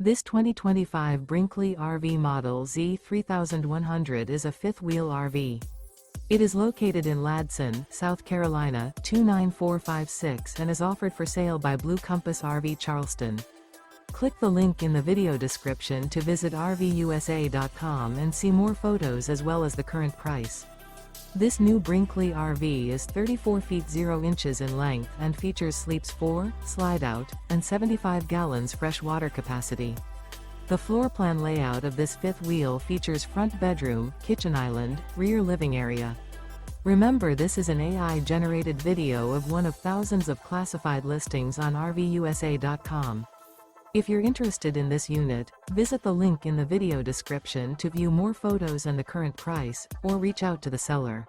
This 2025 Brinkley RV Model Z 3100 is a fifth-wheel RV. It is located in Ladson, South Carolina, 29456 and is offered for sale by Blue Compass RV Charleston. Click the link in the video description to visit RVUSA.com and see more photos as well as the current price. This new Brinkley RV is 34 feet 0 inches in length and features sleeps 4, slide-out, and 75 gallons fresh water capacity. The floor plan layout of this fifth wheel features front bedroom, kitchen island, rear living area. Remember, this is an AI-generated video of one of thousands of classified listings on RVUSA.com. If you're interested in this unit, visit the link in the video description to view more photos and the current price, or reach out to the seller.